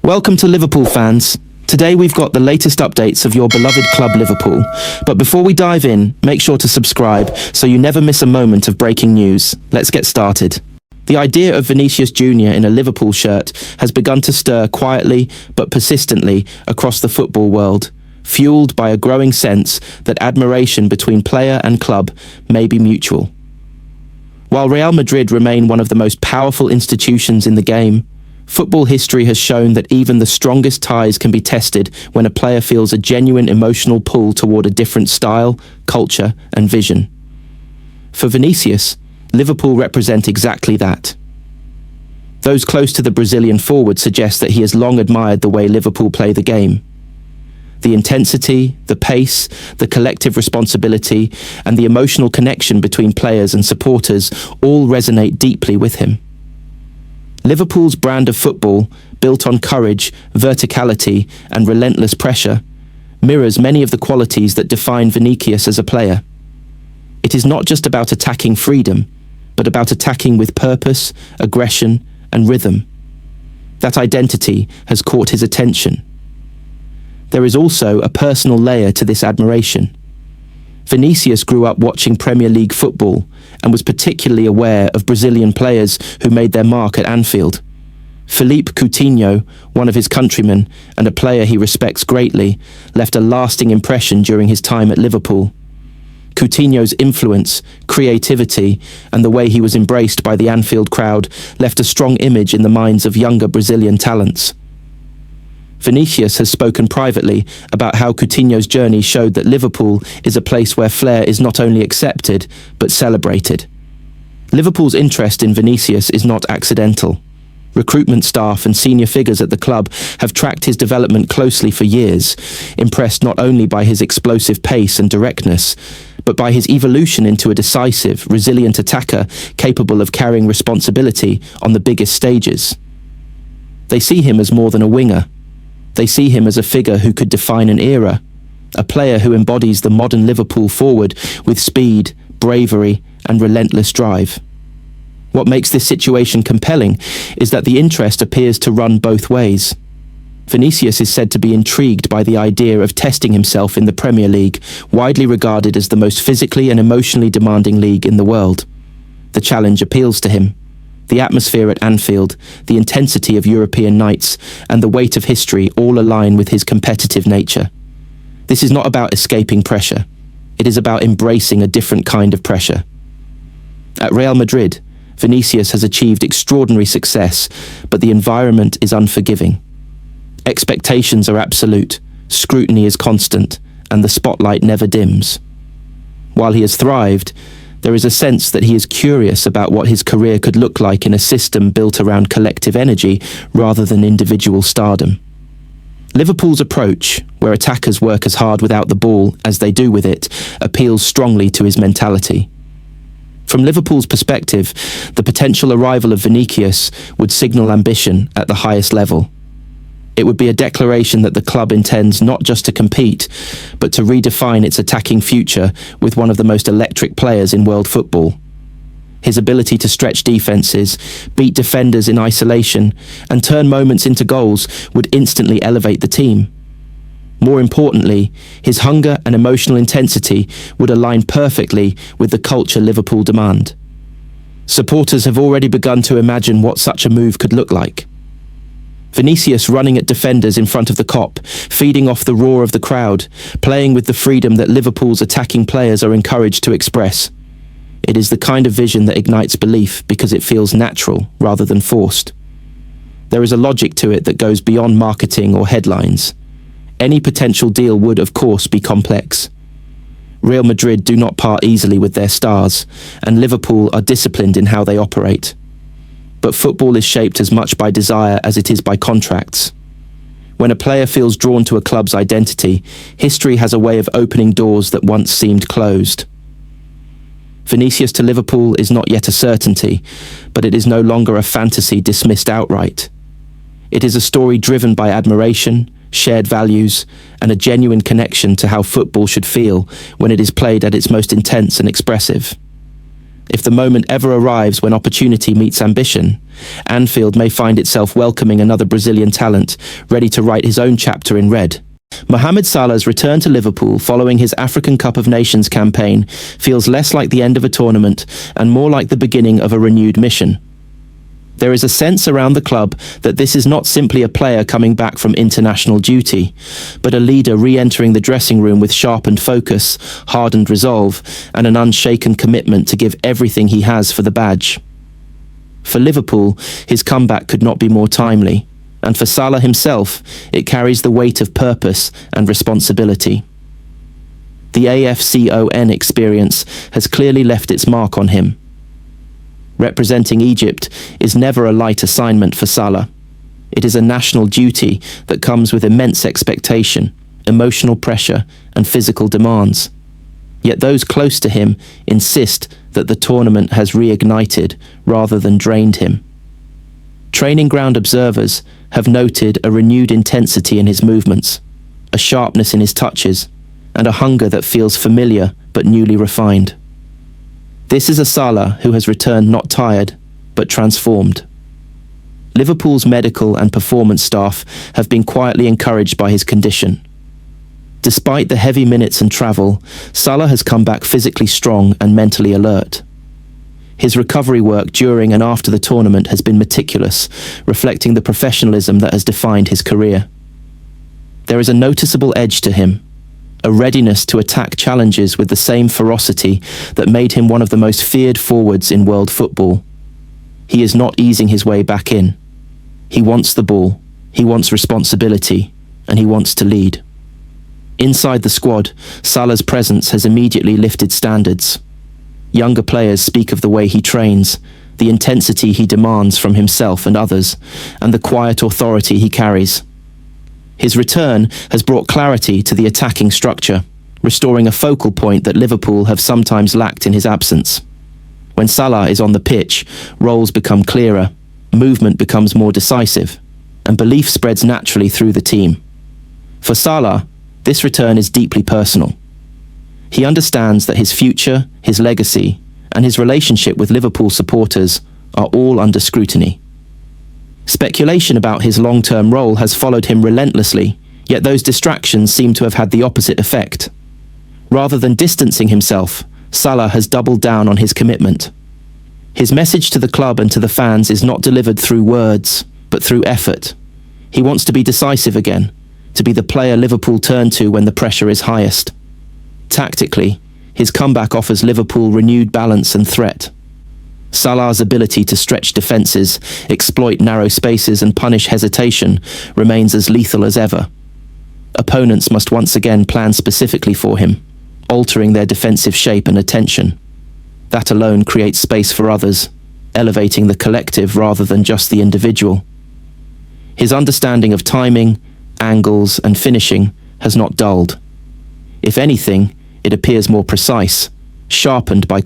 Welcome to Liverpool fans. Today we've got the latest updates of your beloved club Liverpool. But before we dive in, make sure to subscribe so you never miss a moment of breaking news. Let's get started. The idea of Vinicius Jr. in a Liverpool shirt has begun to stir quietly but persistently across the football world, fueled by a growing sense that admiration between player and club may be mutual. While Real Madrid remain one of the most powerful institutions in the game, football history has shown that even the strongest ties can be tested when a player feels a genuine emotional pull toward a different style, culture, and vision. For Vinicius, Liverpool represent exactly that. Those close to the Brazilian forward suggest that he has long admired the way Liverpool play the game. The intensity, the pace, the collective responsibility, and the emotional connection between players and supporters all resonate deeply with him. Liverpool's brand of football, built on courage, verticality, and relentless pressure, mirrors many of the qualities that define Vinicius as a player. It is not just about attacking freedom, but about attacking with purpose, aggression, and rhythm. That identity has caught his attention. There is also a personal layer to this admiration. Vinicius grew up watching Premier League football and was particularly aware of Brazilian players who made their mark at Anfield. Philippe Coutinho, one of his countrymen and a player he respects greatly, left a lasting impression during his time at Liverpool. Coutinho's influence, creativity, and the way he was embraced by the Anfield crowd left a strong image in the minds of younger Brazilian talents. Vinicius has spoken privately about how Coutinho's journey showed that Liverpool is a place where flair is not only accepted, but celebrated. Liverpool's interest in Vinicius is not accidental. Recruitment staff and senior figures at the club have tracked his development closely for years, impressed not only by his explosive pace and directness, but by his evolution into a decisive, resilient attacker capable of carrying responsibility on the biggest stages. They see him as more than a winger. They see him as a figure who could define an era, a player who embodies the modern Liverpool forward with speed, bravery, and relentless drive. What makes this situation compelling is that the interest appears to run both ways. Vinicius is said to be intrigued by the idea of testing himself in the Premier League, widely regarded as the most physically and emotionally demanding league in the world. The challenge appeals to him. The atmosphere at Anfield, the intensity of European nights, and the weight of history all align with his competitive nature. This is not about escaping pressure. It is about embracing a different kind of pressure. At Real Madrid, Vinicius has achieved extraordinary success, but the environment is unforgiving. Expectations are absolute, scrutiny is constant, and the spotlight never dims. While he has thrived, there is a sense that he is curious about what his career could look like in a system built around collective energy rather than individual stardom. Liverpool's approach, where attackers work as hard without the ball as they do with it, appeals strongly to his mentality. From Liverpool's perspective, the potential arrival of Vinicius would signal ambition at the highest level. It would be a declaration that the club intends not just to compete, but to redefine its attacking future with one of the most electric players in world football. His ability to stretch defenses, beat defenders in isolation, and turn moments into goals would instantly elevate the team. More importantly, his hunger and emotional intensity would align perfectly with the culture Liverpool demand. Supporters have already begun to imagine what such a move could look like. Vinicius running at defenders in front of the Kop, feeding off the roar of the crowd, playing with the freedom that Liverpool's attacking players are encouraged to express. It is the kind of vision that ignites belief because it feels natural rather than forced. There is a logic to it that goes beyond marketing or headlines. Any potential deal would, of course, be complex. Real Madrid do not part easily with their stars, and Liverpool are disciplined in how they operate. But football is shaped as much by desire as it is by contracts. When a player feels drawn to a club's identity, history has a way of opening doors that once seemed closed. Vinicius to Liverpool is not yet a certainty, but it is no longer a fantasy dismissed outright. It is a story driven by admiration, shared values, and a genuine connection to how football should feel when it is played at its most intense and expressive. If the moment ever arrives when opportunity meets ambition, Anfield may find itself welcoming another Brazilian talent, ready to write his own chapter in red. Mohamed Salah's return to Liverpool following his African Cup of Nations campaign feels less like the end of a tournament and more like the beginning of a renewed mission. There is a sense around the club that this is not simply a player coming back from international duty, but a leader re-entering the dressing room with sharpened focus, hardened resolve, and an unshaken commitment to give everything he has for the badge. For Liverpool, his comeback could not be more timely, and for Salah himself, it carries the weight of purpose and responsibility. The AFCON experience has clearly left its mark on him. Representing Egypt is never a light assignment for Salah. It is a national duty that comes with immense expectation, emotional pressure, and physical demands. Yet those close to him insist that the tournament has reignited rather than drained him. Training ground observers have noted a renewed intensity in his movements, a sharpness in his touches, and a hunger that feels familiar but newly refined. This is a Salah who has returned not tired, but transformed. Liverpool's medical and performance staff have been quietly encouraged by his condition. Despite the heavy minutes and travel, Salah has come back physically strong and mentally alert. His recovery work during and after the tournament has been meticulous, reflecting the professionalism that has defined his career. There is a noticeable edge to him, a readiness to attack challenges with the same ferocity that made him one of the most feared forwards in world football. He is not easing his way back in. He wants the ball, he wants responsibility, and he wants to lead. Inside the squad, Salah's presence has immediately lifted standards. Younger players speak of the way he trains, the intensity he demands from himself and others, and the quiet authority he carries. His return has brought clarity to the attacking structure, restoring a focal point that Liverpool have sometimes lacked in his absence. When Salah is on the pitch, roles become clearer, movement becomes more decisive, and belief spreads naturally through the team. For Salah, this return is deeply personal. He understands that his future, his legacy, and his relationship with Liverpool supporters are all under scrutiny. Speculation about his long-term role has followed him relentlessly, yet those distractions seem to have had the opposite effect. Rather than distancing himself, Salah has doubled down on his commitment. His message to the club and to the fans is not delivered through words, but through effort. He wants to be decisive again, to be the player Liverpool turn to when the pressure is highest. Tactically, his comeback offers Liverpool renewed balance and threat. Salah's ability to stretch defences, exploit narrow spaces and punish hesitation remains as lethal as ever. Opponents must once again plan specifically for him, altering their defensive shape and attention. That alone creates space for others, elevating the collective rather than just the individual. His understanding of timing, angles and finishing has not dulled. If anything, it appears more precise, sharpened by